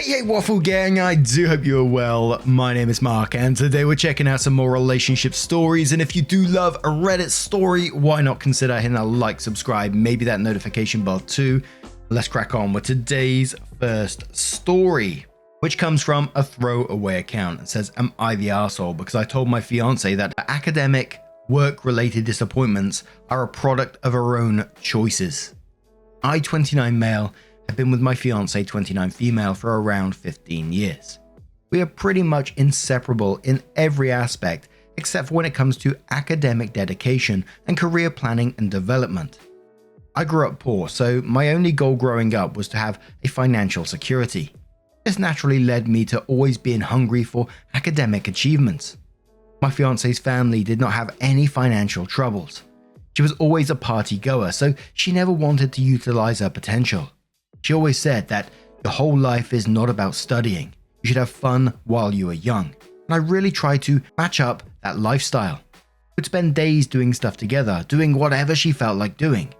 Hey Waffle Gang, I do hope you're well. My name is Mark and today we're checking out some more relationship stories, and if you do love a Reddit story, why not consider hitting that like, subscribe, maybe that notification bell too. Let's crack on with today's first story, which comes from a throwaway account. It says, am I the arsehole because I told my fiance that academic, work-related disappointments are a product of her own choices? I, 29 male, have been with my fiancée, 29 female, for around 15 years. We are pretty much inseparable in every aspect except for when it comes to academic dedication and career planning and development. I grew up poor, so my only goal growing up was to have a financial security. This naturally led me to always being hungry for academic achievements. My fiancée's family did not have any financial troubles. She was always a party goer, so she never wanted to utilize her potential. She always said that your whole life is not about studying. You should have fun while you are young. And I really tried to match up that lifestyle. We'd spend days doing stuff together, doing whatever she felt like doing.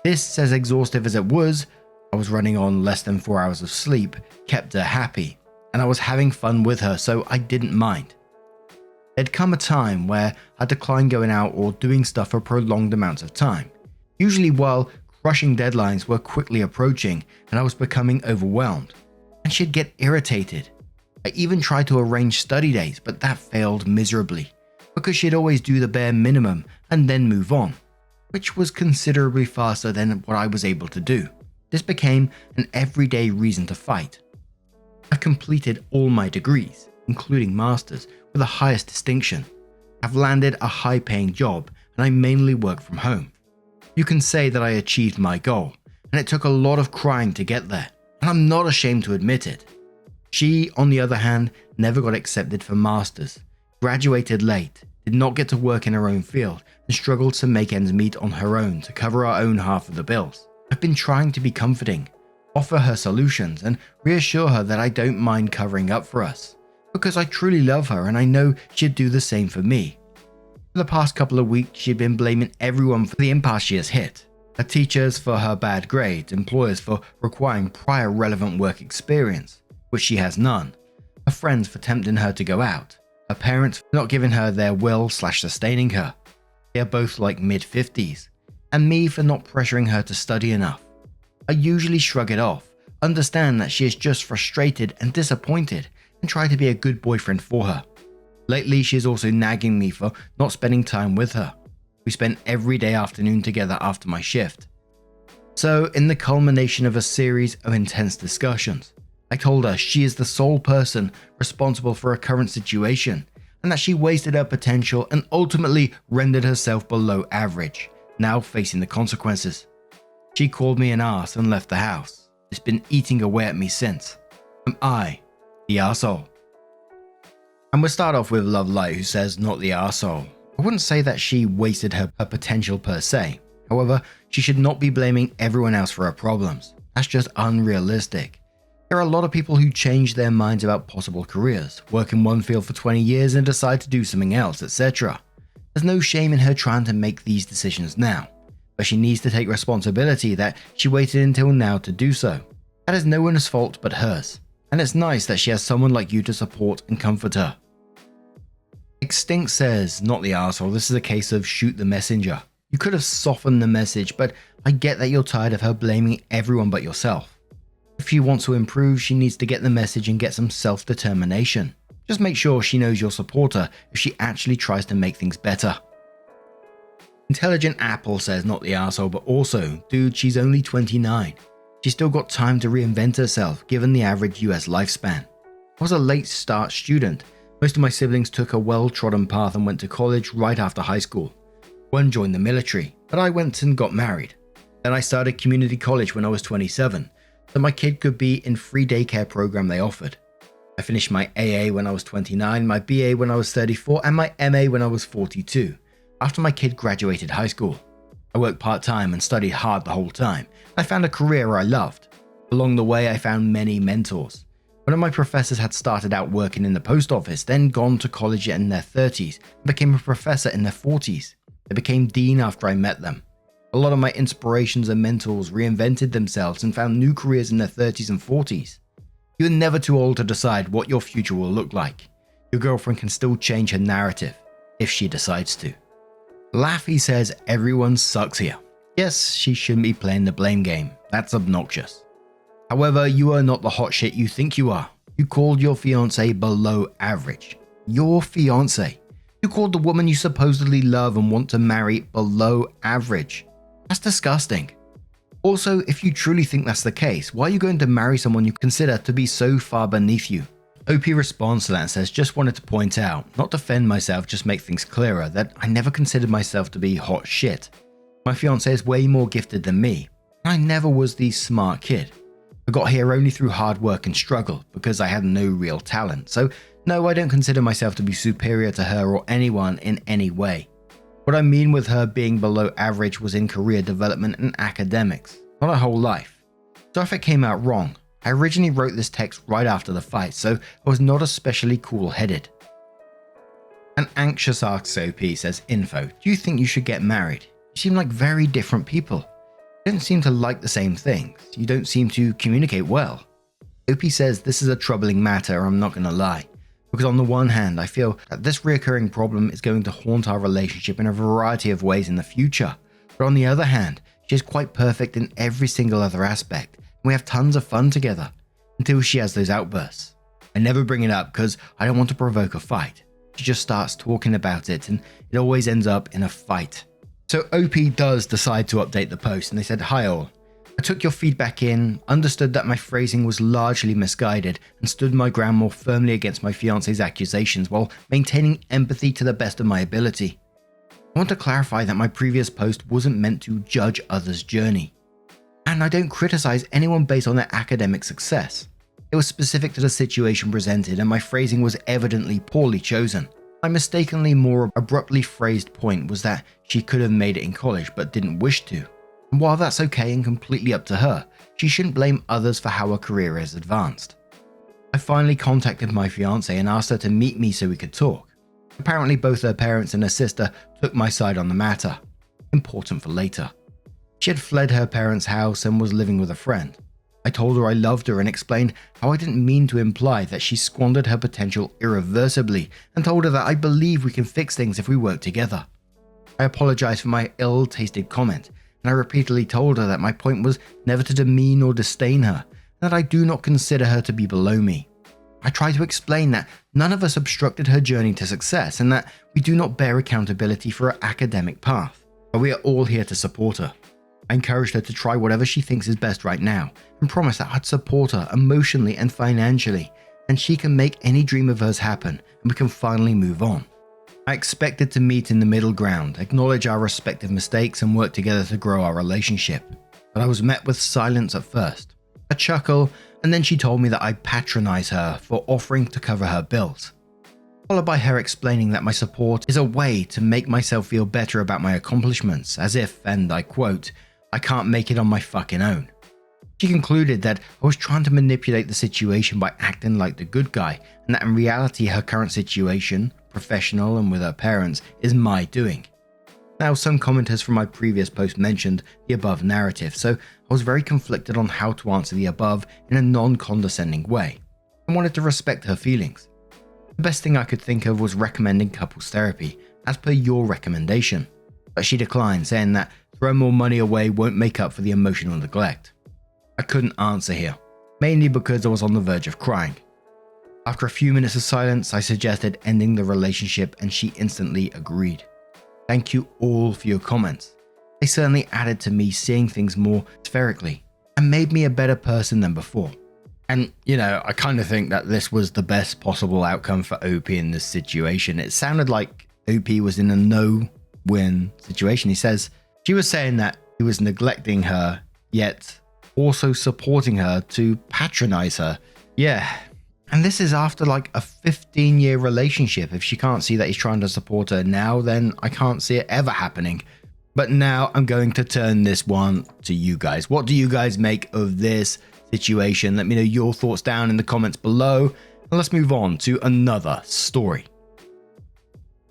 This, as exhaustive as it was, I was running on less than 4 hours of sleep, kept her happy, and I was having fun with her, so I didn't mind. There'd come a time where I declined going out or doing stuff for prolonged amounts of time, usually while rushing deadlines were quickly approaching and I was becoming overwhelmed, and she'd get irritated. I even tried to arrange study days, but that failed miserably because she'd always do the bare minimum and then move on, which was considerably faster than what I was able to do. This became an everyday reason to fight. I've completed all my degrees, including masters, with the highest distinction. I've landed a high-paying job and I mainly work from home. You can say that I achieved my goal, and it took a lot of crying to get there, and I'm not ashamed to admit it. She, on the other hand, never got accepted for masters, graduated late, did not get to work in her own field, and struggled to make ends meet on her own to cover our own half of the bills. I've been trying to be comforting, offer her solutions, and reassure her that I don't mind covering up for us, because I truly love her and I know she'd do the same for me. For the past couple of weeks, she'd been blaming everyone for the impasse she has hit. Her teachers for her bad grades, employers for requiring prior relevant work experience, which she has none, her friends for tempting her to go out, her parents for not giving her their will/sustaining her. They are both like mid-50s, and me for not pressuring her to study enough. I usually shrug it off, understand that she is just frustrated and disappointed, and try to be a good boyfriend for her. Lately, she is also nagging me for not spending time with her. We spent every day afternoon together after my shift. So, in the culmination of a series of intense discussions, I told her she is the sole person responsible for her current situation and that she wasted her potential and ultimately rendered herself below average, now facing the consequences. She called me an arse and left the house. It's been eating away at me since. Am I the arsehole? And we'll start off with Love Light, who says, not the arsehole. I wouldn't say that she wasted her potential per se. However, she should not be blaming everyone else for her problems. That's just unrealistic. There are a lot of people who change their minds about possible careers, work in one field for 20 years and decide to do something else, etc. There's no shame in her trying to make these decisions now, but she needs to take responsibility that she waited until now to do so. That is no one's fault but hers, and it's nice that she has someone like you to support and comfort her. Extinct says, not the arsehole, this is a case of shoot the messenger. You could have softened the message, but I get that you're tired of her blaming everyone but yourself. If she wants to improve, she needs to get the message and get some self-determination. Just make sure she knows you'll support her if she actually tries to make things better. Intelligent Apple says, not the arsehole, but also, dude, she's only 29. She's still got time to reinvent herself given the average US lifespan. I was a late start student. Most of my siblings took a well-trodden path and went to college right after high school. One joined the military, but I went and got married. Then I started community college when I was 27, so my kid could be in free daycare program they offered. I finished my AA when I was 29, my BA when I was 34, and my MA when I was 42, after my kid graduated high school. I worked part-time and studied hard the whole time. I found a career I loved. Along the way, I found many mentors. One of my professors had started out working in the post office, then gone to college in their 30s, and became a professor in their 40s. They became dean after I met them. A lot of my inspirations and mentors reinvented themselves and found new careers in their 30s and 40s. You're never too old to decide what your future will look like. Your girlfriend can still change her narrative if she decides to. Laffy says everyone sucks here. Yes, she shouldn't be playing the blame game. That's obnoxious. However, you are not the hot shit you think you are. You called your fiance below average. Your fiance. You called the woman you supposedly love and want to marry below average. That's disgusting. Also, if you truly think that's the case, why are you going to marry someone you consider to be so far beneath you? OP responds to that and says, just wanted to point out, not defend myself, just make things clearer, that I never considered myself to be hot shit. My fiance is way more gifted than me. I never was the smart kid. I got here only through hard work and struggle because I had no real talent. So no, I don't consider myself to be superior to her or anyone in any way. What I mean with her being below average was in career development and academics, not her whole life. So if it came out wrong, I originally wrote this text right after the fight, so I was not especially cool-headed. An anxious asks OP says, info, do you think you should get married? You seem like very different people. You don't seem to like the same things. You don't seem to communicate well. OP says this is a troubling matter, I'm not going to lie. Because on the one hand, I feel that this reoccurring problem is going to haunt our relationship in a variety of ways in the future. But on the other hand, she is quite perfect in every single other aspect, and we have tons of fun together, until she has those outbursts. I never bring it up because I don't want to provoke a fight. She just starts talking about it, and it always ends up in a fight. So OP does decide to update the post, and they said, hi all. I took your feedback in, understood that my phrasing was largely misguided, and stood my ground more firmly against my fiance's accusations while maintaining empathy to the best of my ability. I want to clarify that my previous post wasn't meant to judge others' journey. And I don't criticize anyone based on their academic success. It was specific to the situation presented, and my phrasing was evidently poorly chosen. My mistakenly more abruptly phrased point was that she could have made it in college but didn't wish to. And while that's okay and completely up to her, she shouldn't blame others for how her career has advanced. I finally contacted my fiance and asked her to meet me so we could talk. Apparently both her parents and her sister took my side on the matter. Important for later. She had fled her parents' house and was living with a friend. I told her I loved her and explained how I didn't mean to imply that she squandered her potential irreversibly, and told her that I believe we can fix things if we work together. I apologized for my ill-tasted comment, and I repeatedly told her that my point was never to demean or disdain her, and that I do not consider her to be below me. I tried to explain that none of us obstructed her journey to success, and that we do not bear accountability for her academic path, but we are all here to support her. I encouraged her to try whatever she thinks is best right now, and promised that I'd support her emotionally and financially, and she can make any dream of hers happen, and we can finally move on. I expected to meet in the middle ground, acknowledge our respective mistakes, and work together to grow our relationship. But I was met with silence at first, a chuckle, and then she told me that I patronize her for offering to cover her bills. Followed by her explaining that my support is a way to make myself feel better about my accomplishments, as if, and I quote, I can't make it on my fucking own. She concluded that I was trying to manipulate the situation by acting like the good guy, and that in reality her current situation, professional and with her parents, is my doing. Now, some commenters from my previous post mentioned the above narrative, so I was very conflicted on how to answer the above in a non-condescending way, and wanted to respect her feelings. The best thing I could think of was recommending couples therapy, as per your recommendation, but she declined, saying that throwing more money away won't make up for the emotional neglect. I couldn't answer here, mainly because I was on the verge of crying. After a few minutes of silence, I suggested ending the relationship and she instantly agreed. Thank you all for your comments. They certainly added to me seeing things more spherically and made me a better person than before. And, I kind of think that this was the best possible outcome for OP in this situation. It sounded like OP was in a no-win situation. He says, she was saying that he was neglecting her, yet also supporting her to patronize her. Yeah. And this is after like a 15-year relationship. If she can't see that he's trying to support her now, then I can't see it ever happening. But now I'm going to turn this one to you guys. What do you guys make of this situation? Let me know your thoughts down in the comments below. And let's move on to another story.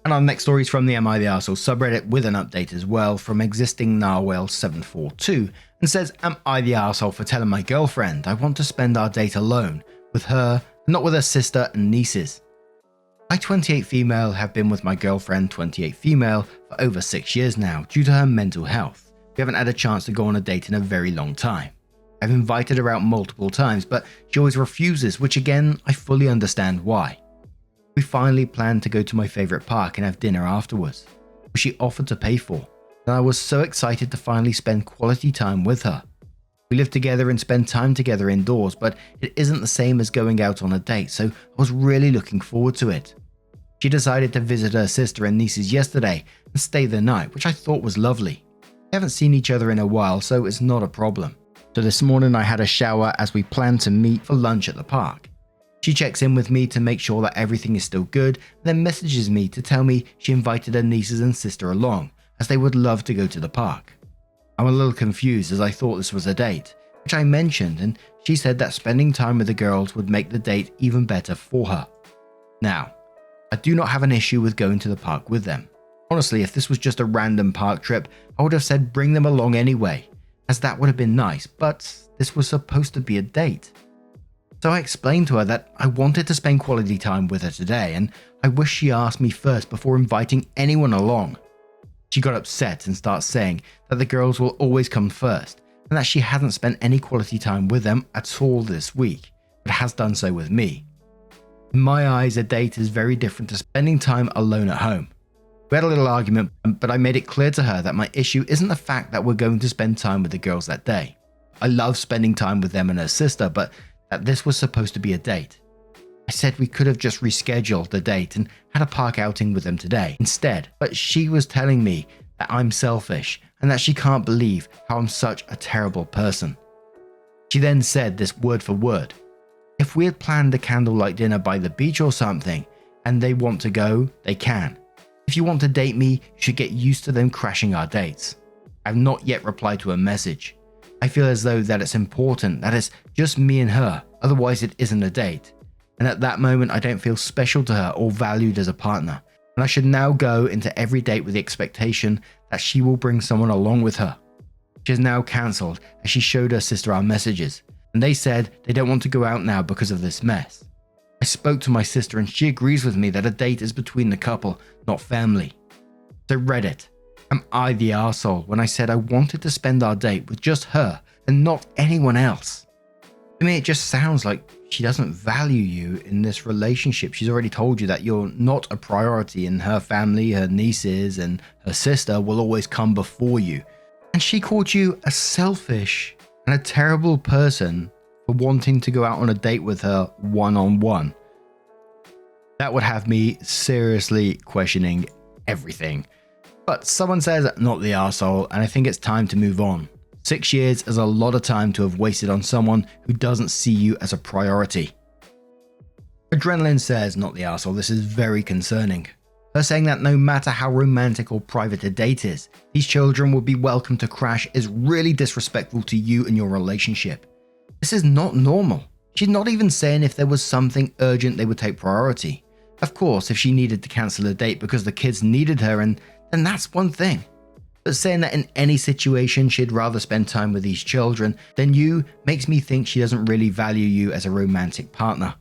And our next story is from the Am I the Arsehole subreddit with an update as well from existing Narwhal742 and says, Am I the arsehole for telling my girlfriend I want to spend our date alone with her and not with her sister and nieces. I, 28 female, have been with my girlfriend, 28 female, for over 6 years now due to her mental health. We haven't had a chance to go on a date in a very long time. I've invited her out multiple times, but she always refuses, which again, I fully understand why. We finally planned to go to my favourite park and have dinner afterwards, which she offered to pay for, and I was so excited to finally spend quality time with her. We live together and spend time together indoors, but it isn't the same as going out on a date, so I was really looking forward to it. She decided to visit her sister and nieces yesterday and stay the night, which I thought was lovely. We haven't seen each other in a while, so it's not a problem. So this morning I had a shower as we planned to meet for lunch at the park. She checks in with me to make sure that everything is still good, and then messages me to tell me she invited her nieces and sister along, as they would love to go to the park. I'm a little confused as I thought this was a date, which I mentioned, and she said that spending time with the girls would make the date even better for her. Now, I do not have an issue with going to the park with them. Honestly, if this was just a random park trip, I would have said bring them along anyway, as that would have been nice, but this was supposed to be a date. So I explained to her that I wanted to spend quality time with her today, and I wish she asked me first before inviting anyone along. She got upset and started saying that the girls will always come first, and that she hadn't spent any quality time with them at all this week, but has done so with me. In my eyes, a date is very different to spending time alone at home. We had a little argument, but I made it clear to her that my issue isn't the fact that we're going to spend time with the girls that day. I love spending time with them and her sister, but that this was supposed to be a date. I said we could have just rescheduled the date and had a park outing with them today instead, but she was telling me that I'm selfish and that she can't believe how I'm such a terrible person. She then said this word for word: if we had planned a candlelight dinner by the beach or something and they want to go, they can. If you want to date me, you should get used to them crashing our dates. I've not yet replied to her message. I feel as though that it's important that it's just me and her, otherwise it isn't a date. And at that moment I don't feel special to her or valued as a partner, and I should now go into every date with the expectation that she will bring someone along with her. She has now cancelled as she showed her sister our messages, and they said they don't want to go out now because of this mess. I spoke to my sister and she agrees with me that a date is between the couple, not family. So Reddit, am I the arsehole when I said I wanted to spend our date with just her and not anyone else? To me, it just sounds like she doesn't value you in this relationship. She's already told you that you're not a priority, and her family, her nieces, and her sister will always come before you. And she called you a selfish and a terrible person for wanting to go out on a date with her one-on-one. That would have me seriously questioning everything. But someone says not the arsehole, and I think it's time to move on. 6 years is a lot of time to have wasted on someone who doesn't see you as a priority. Adrenaline says not the arsehole, this is very concerning. Her saying that no matter how romantic or private a date is, these children would be welcome to crash is really disrespectful to you and your relationship. This is not normal. She's not even saying if there was something urgent they would take priority. Of course, if she needed to cancel a date because the kids needed her, and then that's one thing. But saying that in any situation she'd rather spend time with these children than you makes me think she doesn't really value you as a romantic partner.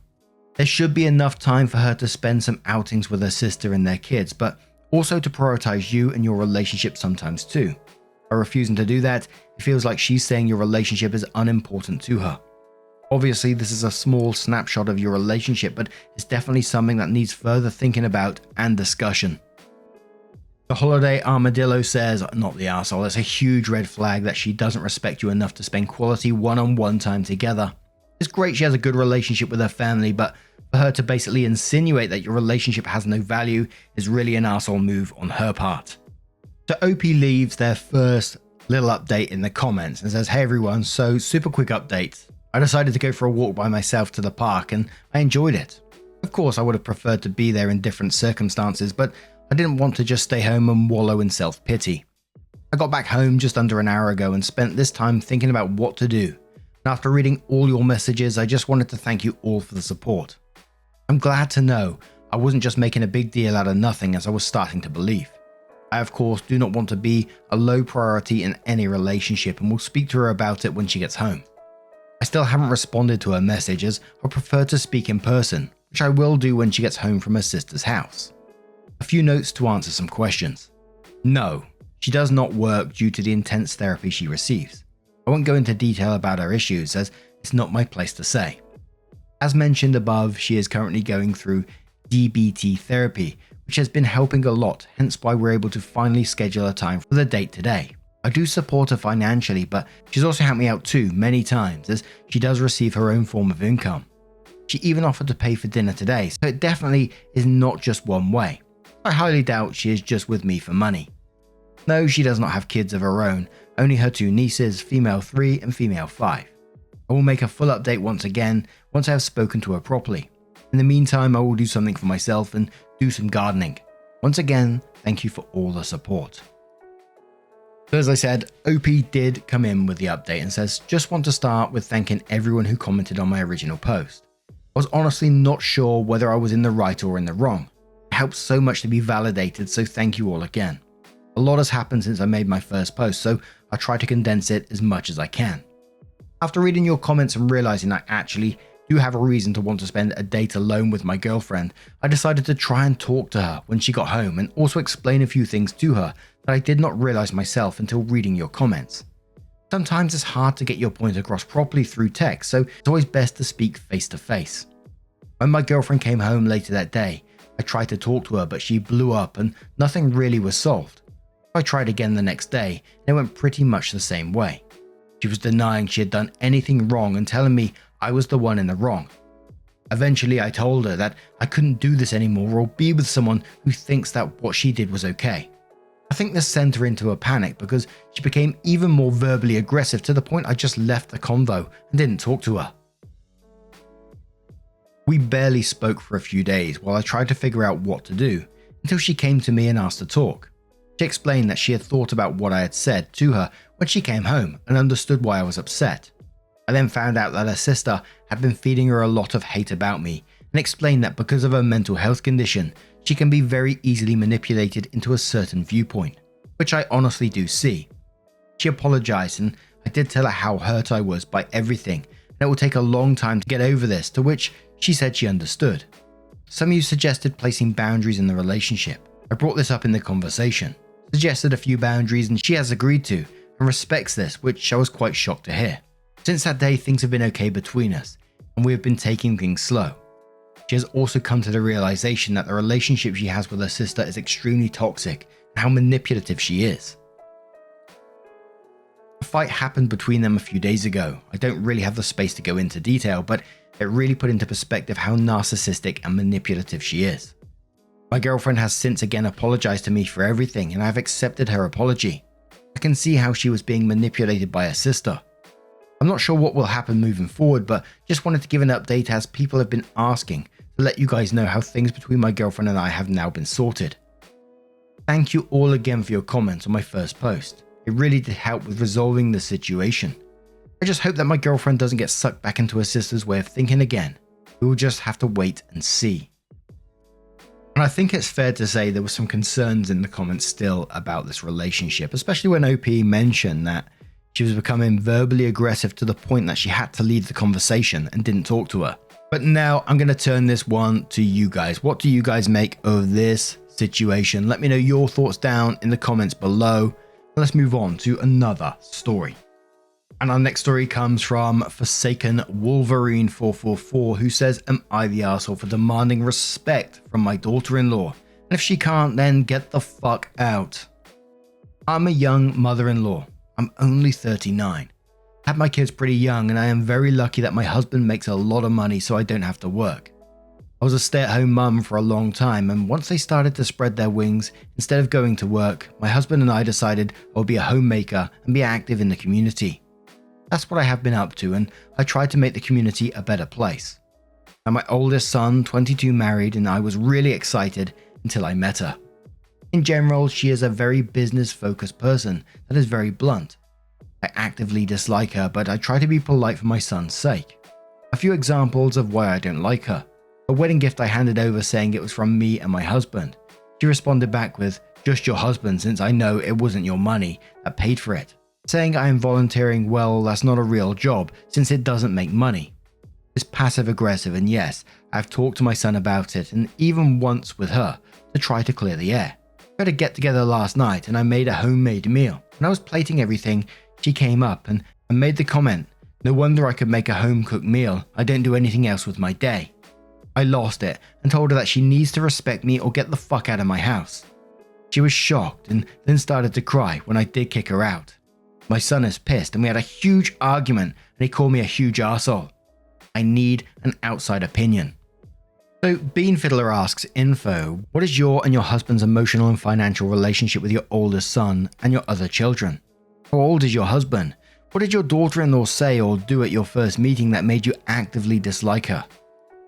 There should be enough time for her to spend some outings with her sister and their kids, but also to prioritize you and your relationship sometimes too. By refusing to do that, it feels like she's saying your relationship is unimportant to her. Obviously, this is a small snapshot of your relationship, but it's definitely something that needs further thinking about and discussion. The Holiday Armadillo says, not the arsehole, it's a huge red flag that she doesn't respect you enough to spend quality one-on-one time together. It's great she has a good relationship with her family, but for her to basically insinuate that your relationship has no value is really an arsehole move on her part. So OP leaves their first little update in the comments and says, hey everyone, so super quick update. I decided to go for a walk by myself to the park and I enjoyed it. Of course, I would have preferred to be there in different circumstances, but I didn't want to just stay home and wallow in self-pity. I got back home just under an hour ago and spent this time thinking about what to do. And after reading all your messages, I just wanted to thank you all for the support. I'm glad to know I wasn't just making a big deal out of nothing as I was starting to believe. I of course do not want to be a low priority in any relationship and will speak to her about it when she gets home. I still haven't responded to her message as I prefer to speak in person, which I will do when she gets home from her sister's house. A few notes to answer some questions. No, she does not work due to the intense therapy she receives. I won't go into detail about her issues as it's not my place to say. As mentioned above, she is currently going through DBT therapy, which has been helping a lot, hence why we're able to finally schedule a time for the date today. I do support her financially, but she's also helped me out too many times as she does receive her own form of income. She even offered to pay for dinner today, so it definitely is not just one way. I highly doubt she is just with me for money. No, she does not have kids of her own, only her 2 nieces, female 3 and female 5. I will make a full update once I have spoken to her properly. In the meantime, I will do something for myself and do some gardening. Once again, thank you for all the support. So as I said, OP did come in with the update and says, just want to start with thanking everyone who commented on my original post. I was honestly not sure whether I was in the right or in the wrong. It helps so much to be validated, so thank you all again. A lot has happened since I made my first post, so I try to condense it as much as I can. After reading your comments and realizing I actually do have a reason to want to spend a date alone with my girlfriend, I decided to try and talk to her when she got home and also explain a few things to her that I did not realize myself until reading your comments. Sometimes it's hard to get your point across properly through text, so it's always best to speak face to face. When my girlfriend came home later that day, I tried to talk to her but she blew up and nothing really was solved. I tried again the next day and it went pretty much the same way. She was denying she had done anything wrong and telling me I was the one in the wrong. Eventually I told her that I couldn't do this anymore or be with someone who thinks that what she did was okay. I think this sent her into a panic because she became even more verbally aggressive to the point I just left the convo and didn't talk to her. We barely spoke for a few days while I tried to figure out what to do until she came to me and asked to talk. She explained that she had thought about what I had said to her when she came home and understood why I was upset. I then found out that her sister had been feeding her a lot of hate about me and explained that because of her mental health condition, she can be very easily manipulated into a certain viewpoint, which I honestly do see. She apologized and I did tell her how hurt I was by everything and it will take a long time to get over this, to which she said she understood. Some of you suggested placing boundaries in the relationship. I brought this up in the conversation, suggested a few boundaries and she has agreed to and respects this, which I was quite shocked to hear. Since that day, things have been okay between us and we have been taking things slow. She has also come to the realization that the relationship she has with her sister is extremely toxic and how manipulative she is. A fight happened between them a few days ago. I don't really have the space to go into detail, but it really put into perspective how narcissistic and manipulative she is. My girlfriend has since again apologized to me for everything and I've accepted her apology. I can see how she was being manipulated by her sister. I'm not sure what will happen moving forward, but just wanted to give an update as people have been asking to let you guys know how things between my girlfriend and I have now been sorted. Thank you all again for your comments on my first post. It really did help with resolving the situation. I just hope that my girlfriend doesn't get sucked back into her sister's way of thinking again. We will just have to wait and see. And I think it's fair to say there were some concerns in the comments still about this relationship, especially when OP mentioned that she was becoming verbally aggressive to the point that she had to leave the conversation and didn't talk to her. But now I'm going to turn this one to you guys. What do you guys make of this situation? Let me know your thoughts down in the comments below. Let's move on to another story. And our next story comes from Forsaken Wolverine 444, who says, am I the asshole for demanding respect from my daughter-in-law? And if she can't, then get the fuck out. I'm a young mother-in-law. I'm only 39. I had my kids pretty young and I am very lucky that my husband makes a lot of money so I don't have to work. I was a stay-at-home mum for a long time and once they started to spread their wings, instead of going to work, my husband and I decided I would be a homemaker and be active in the community. That's what I have been up to and I tried to make the community a better place. And my oldest son, 22, married and I was really excited until I met her. In general, she is a very business-focused person that is very blunt. I actively dislike her, but I try to be polite for my son's sake. A few examples of why I don't like her. A wedding gift I handed over saying it was from me and my husband. She responded back with, just your husband since I know it wasn't your money that paid for it. saying I am volunteering, well, that's not a real job since it doesn't make money. It's passive aggressive, and yes, I've talked to my son about it, and even once with her, to try to clear the air. We had a get together last night and I made a homemade meal. When I was plating everything, she came up and made the comment, "No wonder I could make a home cooked meal, I didn't do anything else with my day." I lost it and told her that she needs to respect me or get the fuck out of my house. She was shocked and then started to cry when I did kick her out. My son is pissed and we had a huge argument and he called me a huge arsehole. I need an outside opinion. So Bean Fiddler asks info, what is your and your husband's emotional and financial relationship with your oldest son and your other children? How old is your husband? What did your daughter-in-law say or do at your first meeting that made you actively dislike her?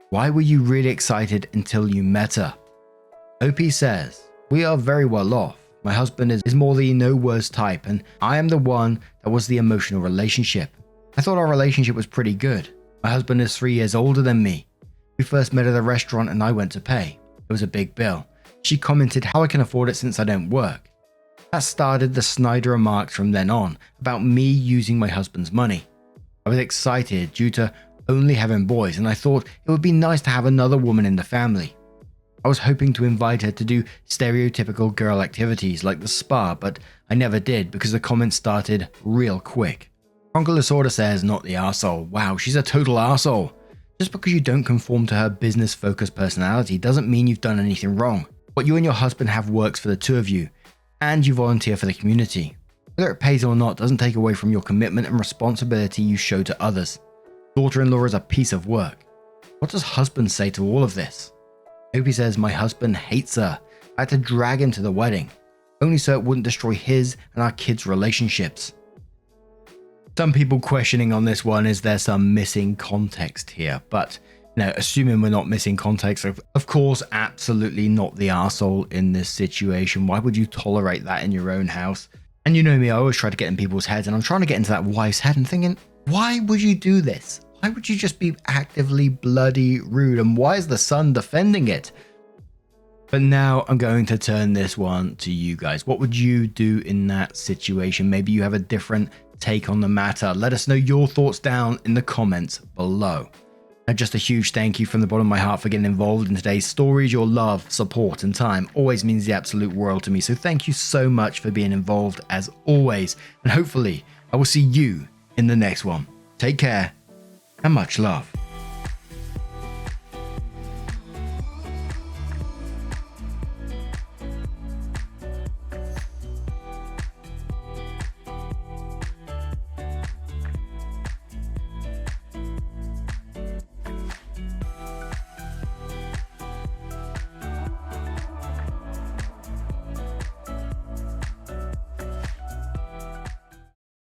Why were you really excited until you met her? OP says, we are very well off. My husband is more the no worse type and I am the one that was the emotional relationship. I thought our relationship was pretty good. My husband is 3 years older than me. We first met at a restaurant and I went to pay. It was a big bill. She commented how I can afford it since I don't work. That started the snide remarks from then on about me using my husband's money. I was excited due to only having boys and I thought it would be nice to have another woman in the family. I was hoping to invite her to do stereotypical girl activities like the spa, but I never did because the comments started real quick. Roncolus says not the arsehole. Wow, she's a total arsehole. Just because you don't conform to her business-focused personality doesn't mean you've done anything wrong. What you and your husband have works for the two of you, and you volunteer for the community. Whether it pays or not doesn't take away from your commitment and responsibility you show to others. Daughter-in-law is a piece of work. What does husband say to all of this? Opie says, my husband hates her. I had to drag him to the wedding, only so it wouldn't destroy his and our kids' relationships. Some people questioning on this one, is there some missing context here? But assuming we're not missing context, of course, absolutely not the arsehole in this situation. Why would you tolerate that in your own house? And you know me, I always try to get in people's heads, and I'm trying to get into that wife's head and thinking, why would you do this? Why would you just be actively bloody rude? And why is the son defending it? But now I'm going to turn this one to you guys. What would you do in that situation? Maybe you have a different take on the matter. Let us know your thoughts down in the comments below. And just a huge thank you from the bottom of my heart for getting involved in today's stories. Your love, support, and time always means the absolute world to me. So thank you so much for being involved as always. And hopefully I will see you in the next one. Take care and much love.